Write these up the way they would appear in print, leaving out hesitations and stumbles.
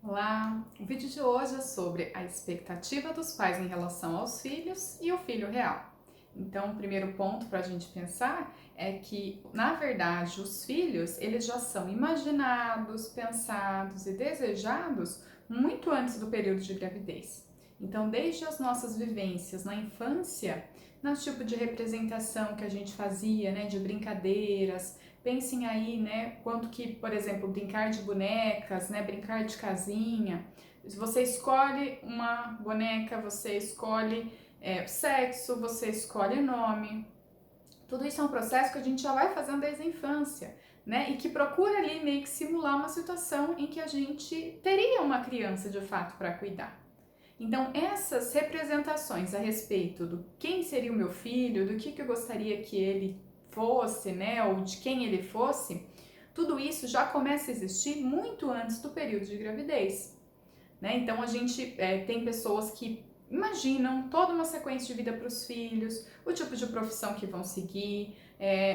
Olá! O vídeo de hoje é sobre a expectativa dos pais em relação aos filhos e o filho real. Então, o primeiro ponto para a gente pensar é que, na verdade, os filhos eles já são imaginados, pensados e desejados muito antes do período de gravidez. Então, desde as nossas vivências na infância, no tipo de representação que a gente fazia, né, de brincadeiras. Pensem aí, né, quanto que, por exemplo, brincar de bonecas, né, brincar de casinha. Se você escolhe uma boneca, você escolhe sexo, você escolhe nome. Tudo isso é um processo que a gente já vai fazendo desde a infância, né, e que procura ali meio que simular uma situação em que a gente teria uma criança de fato para cuidar. Então, essas representações a respeito do quem seria o meu filho, do que eu gostaria que ele fosse, né, ou de quem ele fosse, tudo isso já começa a existir muito antes do período de gravidez, né? Então, a gente tem pessoas que imaginam toda uma sequência de vida para os filhos, o tipo de profissão que vão seguir,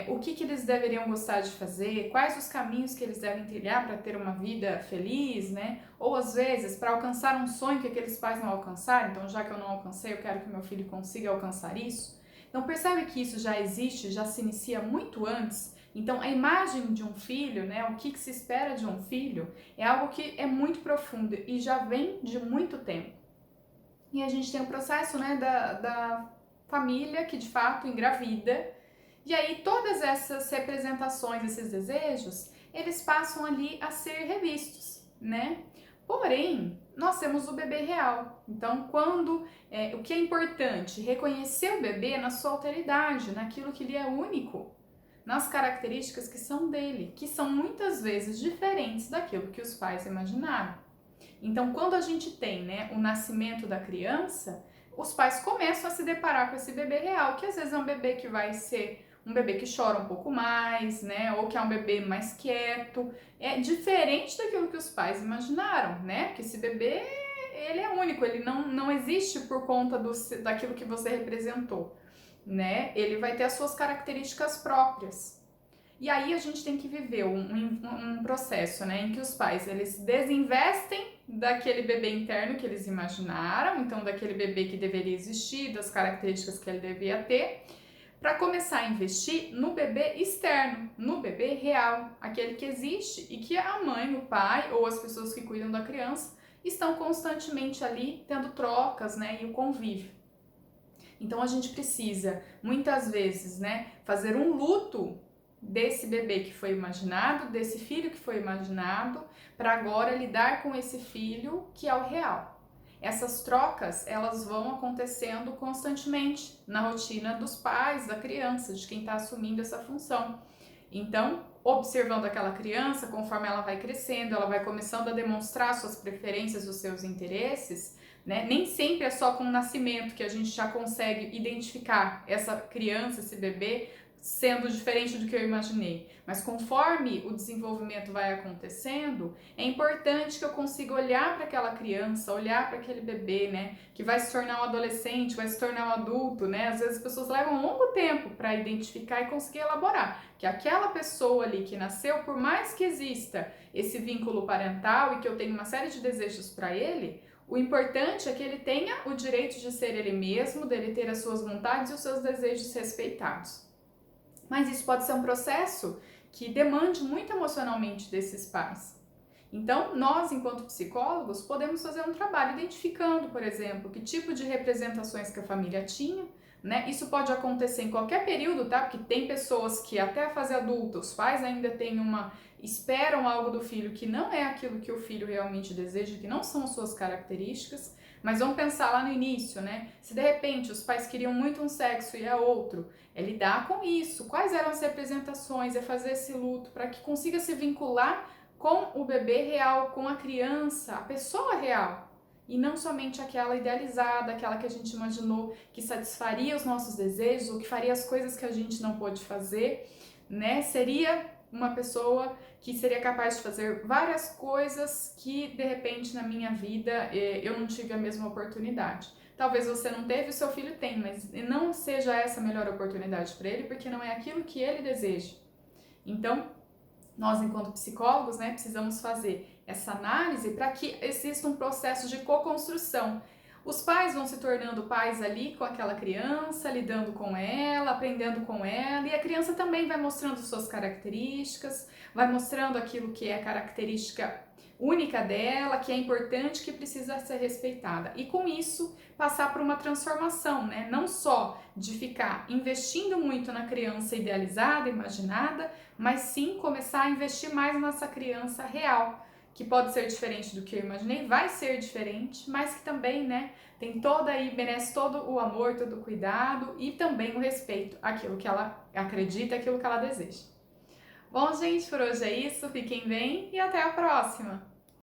o que eles deveriam gostar de fazer, quais os caminhos que eles devem trilhar para ter uma vida feliz, né? Ou às vezes para alcançar um sonho que aqueles pais não alcançaram, então já que eu não alcancei, eu quero que meu filho consiga alcançar isso. Então percebe que isso já existe, já se inicia muito antes. Então a imagem de um filho, né, o que se espera de um filho, é algo que é muito profundo e já vem de muito tempo. E a gente tem o processo, né, da família que de fato engravida. E aí todas essas representações, esses desejos, eles passam ali a ser revistos, né? Porém, nós temos o bebê real. Então, o que é importante? Reconhecer o bebê na sua alteridade, naquilo que lhe é único, nas características que são dele, que são muitas vezes diferentes daquilo que os pais imaginaram. Então, quando a gente tem, né, o nascimento da criança, os pais começam a se deparar com esse bebê real, que às vezes é um bebê que vai ser um bebê que chora um pouco mais, né, ou que é um bebê mais quieto. É diferente daquilo que os pais imaginaram, né, porque esse bebê, ele é único, ele não existe por conta daquilo que você representou, né, ele vai ter as suas características próprias. E aí a gente tem que viver um processo, né, em que os pais eles desinvestem daquele bebê interno que eles imaginaram, então daquele bebê que deveria existir, das características que ele devia ter, para começar a investir no bebê externo, no bebê real, aquele que existe e que a mãe, o pai ou as pessoas que cuidam da criança estão constantemente ali tendo trocas, né, e o convívio. Então a gente precisa, muitas vezes, né, fazer um luto desse bebê que foi imaginado, desse filho que foi imaginado, para agora lidar com esse filho que é o real. Essas trocas, elas vão acontecendo constantemente na rotina dos pais, da criança, de quem está assumindo essa função. Então, observando aquela criança, conforme ela vai crescendo, ela vai começando a demonstrar suas preferências, os seus interesses, né? Nem sempre é só com o nascimento que a gente já consegue identificar essa criança, esse bebê, sendo diferente do que eu imaginei. Mas conforme o desenvolvimento vai acontecendo, é importante que eu consiga olhar para aquela criança, olhar para aquele bebê, né? Que vai se tornar um adolescente, vai se tornar um adulto, né? Às vezes as pessoas levam um longo tempo para identificar e conseguir elaborar que aquela pessoa ali que nasceu, por mais que exista esse vínculo parental e que eu tenha uma série de desejos para ele, o importante é que ele tenha o direito de ser ele mesmo, dele ter as suas vontades e os seus desejos respeitados. Mas isso pode ser um processo que demande muito emocionalmente desses pais. Então, nós, enquanto psicólogos, podemos fazer um trabalho identificando, por exemplo, que tipo de representações que a família tinha, né? Isso pode acontecer em qualquer período, tá? Porque tem pessoas que até a fase adulta, os pais ainda esperam algo do filho que não é aquilo que o filho realmente deseja, que não são as suas características. Mas vamos pensar lá no início, né? Se de repente os pais queriam muito um sexo e é outro, é lidar com isso. Quais eram as representações? É fazer esse luto para que consiga se vincular com o bebê real, com a criança, a pessoa real. E não somente aquela idealizada, aquela que a gente imaginou que satisfaria os nossos desejos ou que faria as coisas que a gente não pôde fazer, né? Seria uma pessoa que seria capaz de fazer várias coisas que de repente na minha vida eu não tive a mesma oportunidade. Talvez você não teve, o seu filho tem, mas não seja essa a melhor oportunidade para ele, porque não é aquilo que ele deseja. Então, nós, enquanto psicólogos, né, precisamos fazer essa análise para que exista um processo de co-construção. Os pais vão se tornando pais ali com aquela criança, lidando com ela, aprendendo com ela, e a criança também vai mostrando suas características, vai mostrando aquilo que é característica única dela, que é importante, que precisa ser respeitada. E com isso, passar por uma transformação, né? Não só de ficar investindo muito na criança idealizada, imaginada, mas sim começar a investir mais nessa criança real, que pode ser diferente do que eu imaginei, vai ser diferente, mas que também, né, tem toda aí, merece todo o amor, todo o cuidado e também o respeito àquilo que ela acredita, àquilo que ela deseja. Bom, gente, por hoje é isso, fiquem bem e até a próxima!